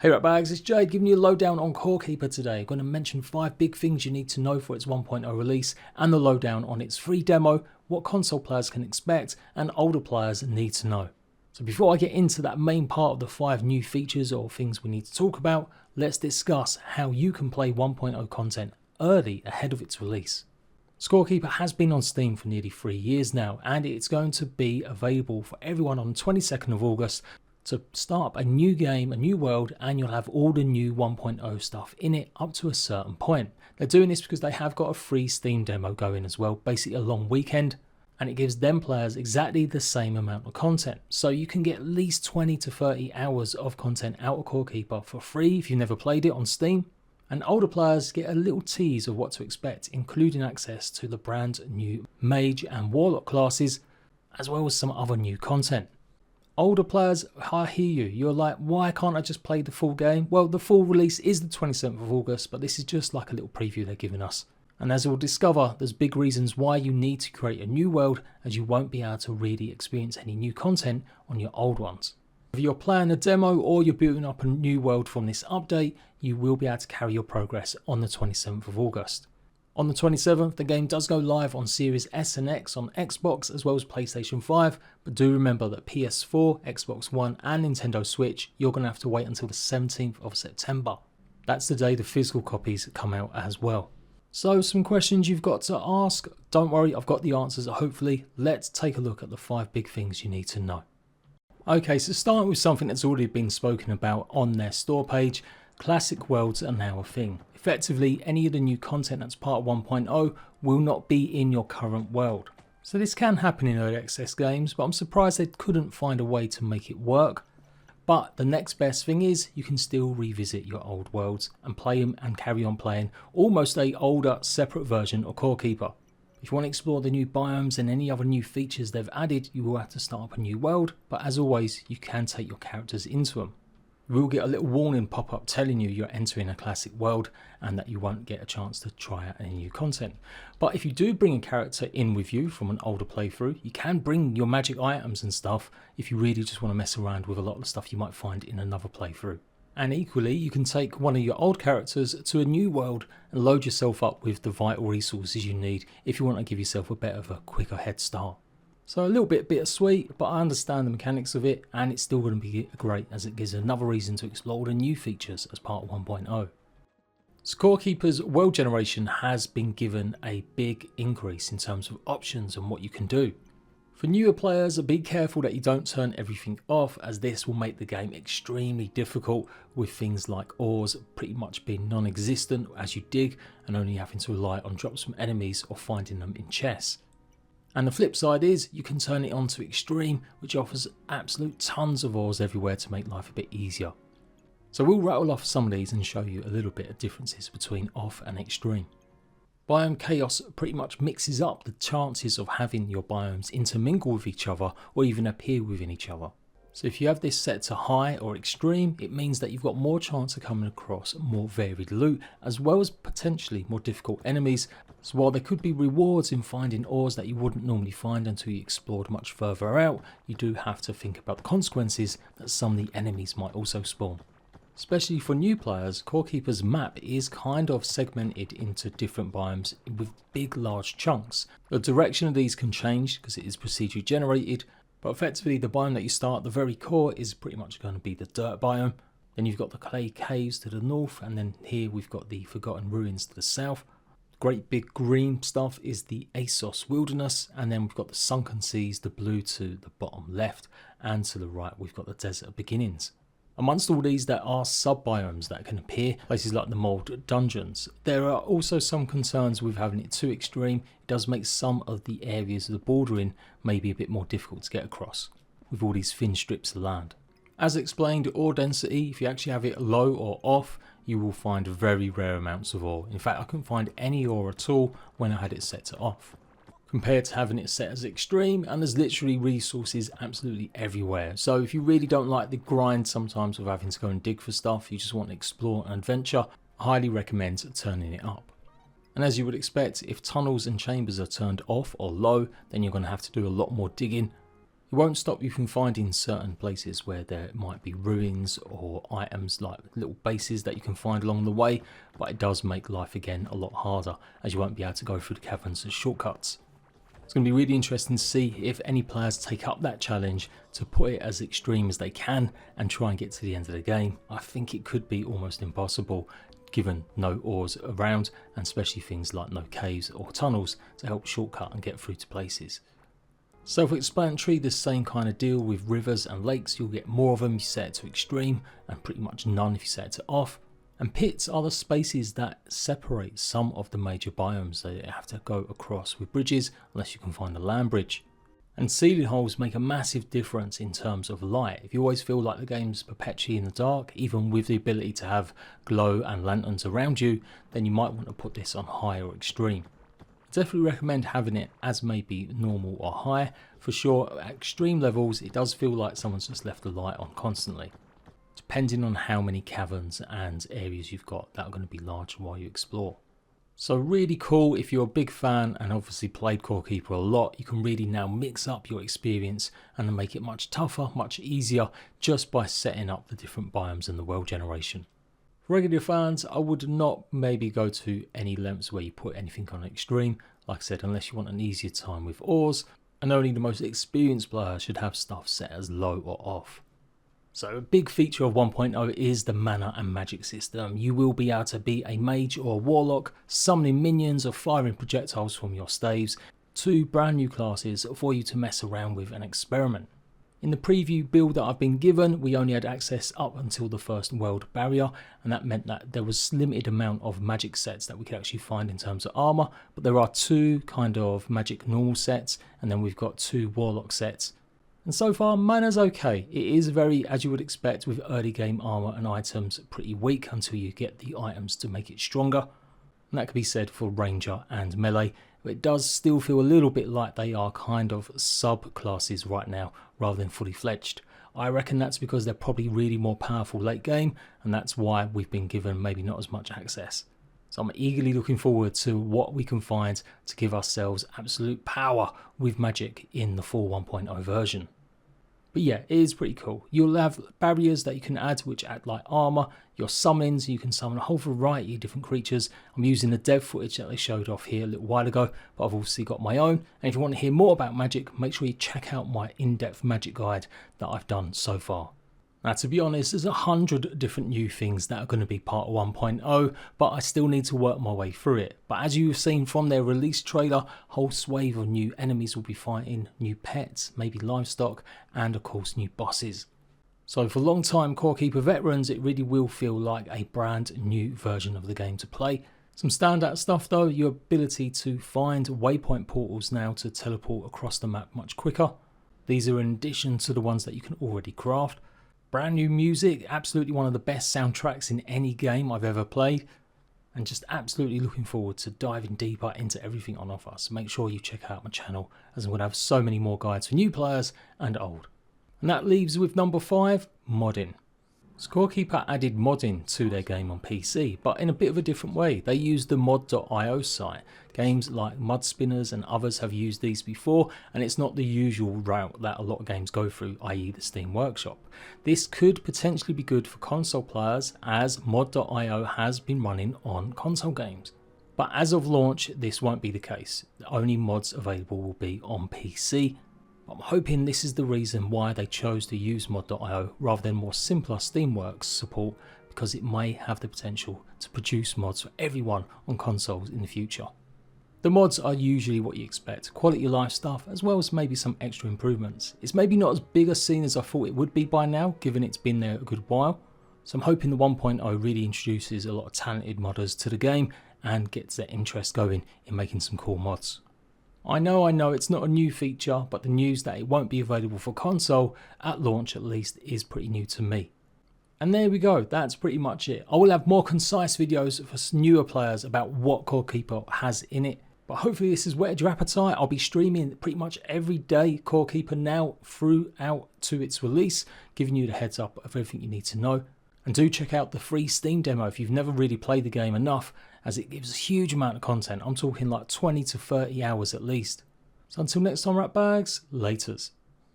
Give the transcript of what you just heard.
Hey Ratbags, it's Jade giving you a lowdown on Core Keeper today. I'm going to mention 5 big things you need to know for its 1.0 release and the lowdown on its free demo, what console players can expect and older players need to know. So before I get into that main part of the 5 new features or things we need to talk about, let's discuss how you can play 1.0 content early ahead of its release. Scorekeeper has been on Steam for nearly 3 years now, and it's going to be available for everyone on the 22nd of August to start up a new game, a new world, and you'll have all the new 1.0 stuff in it up to a certain point. They're doing this because they have got a free Steam demo going as well, basically a long weekend, and it gives them players exactly the same amount of content. So you can get at least 20 to 30 hours of content out of Core Keeper for free if you've never played it on Steam. And older players get a little tease of what to expect, including access to the brand new Mage and Warlock classes, as well as some other new content. Older players, I hear you. You're like, why can't I just play the full game? Well, the full release is the 27th of August, but this is just like a little preview they're giving us. And as we'll discover, there's big reasons why you need to create a new world, as you won't be able to really experience any new content on your old ones. If you're playing a demo or you're building up a new world from this update, you will be able to carry your progress on the 27th of August. On the 27th, the game does go live on Series S and X on Xbox as well as PlayStation 5, but do remember that PS4, Xbox One and Nintendo Switch, you're going to have to wait until the 17th of September. That's the day the physical copies come out as well. So some questions you've got to ask. Don't worry, I've got the answers hopefully. Let's take a look at the 5 big things you need to know. Okay, so starting with something that's already been spoken about on their store page, classic worlds are now a thing. Effectively, any of the new content that's part of 1.0 will not be in your current world. So this can happen in early access games, but I'm surprised they couldn't find a way to make it work. But the next best thing is you can still revisit your old worlds and play them and carry on playing almost a older separate version of Core Keeper. If you want to explore the new biomes and any other new features they've added, you will have to start up a new world, but as always, you can take your characters into them. You will get a little warning pop up telling you you're entering a classic world and that you won't get a chance to try out any new content. But if you do bring a character in with you from an older playthrough, you can bring your magic items and stuff if you really just want to mess around with a lot of the stuff you might find in another playthrough. And equally, you can take one of your old characters to a new world and load yourself up with the vital resources you need if you want to give yourself a bit of a quicker head start. So a little bit bittersweet, but I understand the mechanics of it, and it's still going to be great as it gives another reason to explore the new features as part of 1.0. Scorekeeper's world generation has been given a big increase in terms of options and what you can do. For newer players, be careful that you don't turn everything off, as this will make the game extremely difficult, with things like ores pretty much being non-existent as you dig and only having to rely on drops from enemies or finding them in chests. And the flip side is you can turn it on to extreme, which offers absolute tons of ores everywhere to make life a bit easier. So we'll rattle off some of these and show you a little bit of differences between off and extreme. Biome Chaos pretty much mixes up the chances of having your biomes intermingle with each other or even appear within each other. So if you have this set to high or extreme, it means that you've got more chance of coming across more varied loot, as well as potentially more difficult enemies. So while there could be rewards in finding ores that you wouldn't normally find until you explored much further out, you do have to think about the consequences that some of the enemies might also spawn. Especially for new players, Core Keeper's map is kind of segmented into different biomes with big large chunks. The direction of these can change because it is procedurally generated, but effectively the biome that you start at the very core is pretty much going to be the dirt biome. Then you've got the clay caves to the north, and then here we've got the forgotten ruins to the south. The great big green stuff is the Asos wilderness, and then we've got the sunken seas, the blue to the bottom left, and to the right we've got the desert beginnings. Amongst all these, there are sub-biomes that can appear, places like the mould dungeons. There are also some concerns with having it too extreme. It does make some of the areas of the bordering maybe a bit more difficult to get across, with all these thin strips of land. As explained, ore density, if you actually have it low or off, you will find very rare amounts of ore. In fact, I couldn't find any ore at all when I had it set to off, compared to having it set as extreme, and there's literally resources absolutely everywhere. So if you really don't like the grind sometimes of having to go and dig for stuff, you just want to explore and adventure, I highly recommend turning it up. And as you would expect, if tunnels and chambers are turned off or low, then you're going to have to do a lot more digging. It won't stop you from finding certain places where there might be ruins or items like little bases that you can find along the way, but it does make life again a lot harder as you won't be able to go through the caverns as shortcuts. It's going to be really interesting to see if any players take up that challenge to put it as extreme as they can and try and get to the end of the game. I think it could be almost impossible given no ores around, and especially things like no caves or tunnels to help shortcut and get through to places. Self-explanatory, the same kind of deal with rivers and lakes. You'll get more of them if you set it to extreme and pretty much none if you set it to off. And pits are the spaces that separate some of the major biomes that you have to go across with bridges unless you can find a land bridge. And ceiling holes make a massive difference in terms of light. If you always feel like the game's perpetually in the dark, even with the ability to have glow and lanterns around you, then you might want to put this on high or extreme. I definitely recommend having it as maybe normal or high. For sure, at extreme levels it does feel like someone's just left the light on constantly, depending on how many caverns and areas you've got that are going to be large while you explore. So really cool. If you're a big fan and obviously played Core Keeper a lot, you can really now mix up your experience and make it much tougher, much easier just by setting up the different biomes and the world generation. For regular fans, I would not maybe go to any lengths where you put anything on extreme, like I said, unless you want an easier time with ores, and only the most experienced player should have stuff set as low or off. So a big feature of 1.0 is the mana and magic system. You will be able to be a mage or a warlock, summoning minions or firing projectiles from your staves, 2 brand new classes for you to mess around with and experiment. In the preview build that I've been given, we only had access up until the first world barrier, and that meant that there was limited amount of magic sets that we could actually find in terms of armor, but there are 2 kind of magic normal sets, and then we've got 2 warlock sets. And so far, mana's okay. It is very, as you would expect with early game armor and items, pretty weak until you get the items to make it stronger. And that could be said for Ranger and Melee, but it does still feel a little bit like they are kind of sub-classes right now rather than fully fledged. I reckon that's because they're probably really more powerful late game, and that's why we've been given maybe not as much access. So I'm eagerly looking forward to what we can find to give ourselves absolute power with magic in the full 1.0 version. But yeah, it is pretty cool. You'll have barriers that you can add which act like armor, your summons, you can summon a whole variety of different creatures. I'm using the dev footage that they showed off here a little while ago, but I've obviously got my own. And if you want to hear more about magic, make sure you check out my in-depth magic guide that I've done so far. Now, to be honest, there's 100 different new things that are going to be part of 1.0, but I still need to work my way through it. But as you've seen from their release trailer, a whole swathe of new enemies will be fighting, new pets, maybe livestock, and of course new bosses. So for long-time Core Keeper veterans, it really will feel like a brand new version of the game to play. Some standout stuff though, your ability to find waypoint portals now to teleport across the map much quicker. These are in addition to the ones that you can already craft. Brand new music, absolutely one of the best soundtracks in any game I've ever played, and just absolutely looking forward to diving deeper into everything on offer. So make sure you check out my channel as I'm going to have so many more guides for new players and old. And that leaves with number 5, modding. Core Keeper added modding to their game on PC, but in a bit of a different way. They used the mod.io site. Games like Mud Spinners and others have used these before, and it's not the usual route that a lot of games go through, i.e. the Steam Workshop. This could potentially be good for console players, as mod.io has been running on console games. But as of launch, this won't be the case. The only mods available will be on PC. I'm hoping this is the reason why they chose to use mod.io rather than more simpler Steamworks support, because it may have the potential to produce mods for everyone on consoles in the future. The mods are usually what you expect, quality of life stuff as well as maybe some extra improvements. It's maybe not as big a scene as I thought it would be by now, given it's been there a good while. So I'm hoping the 1.0 really introduces a lot of talented modders to the game and gets their interest going in making some cool mods. I know it's not a new feature, but the news that it won't be available for console, at launch at least, is pretty new to me. And there we go, that's pretty much it. I will have more concise videos for newer players about what Core Keeper has in it, but hopefully this has whetted your appetite. I'll be streaming pretty much every day Core Keeper now throughout to its release, giving you the heads up of everything you need to know. And do check out the free Steam demo if you've never really played the game enough, as it gives a huge amount of content. I'm talking like 20 to 30 hours at least. So until next time, rat bags, laters.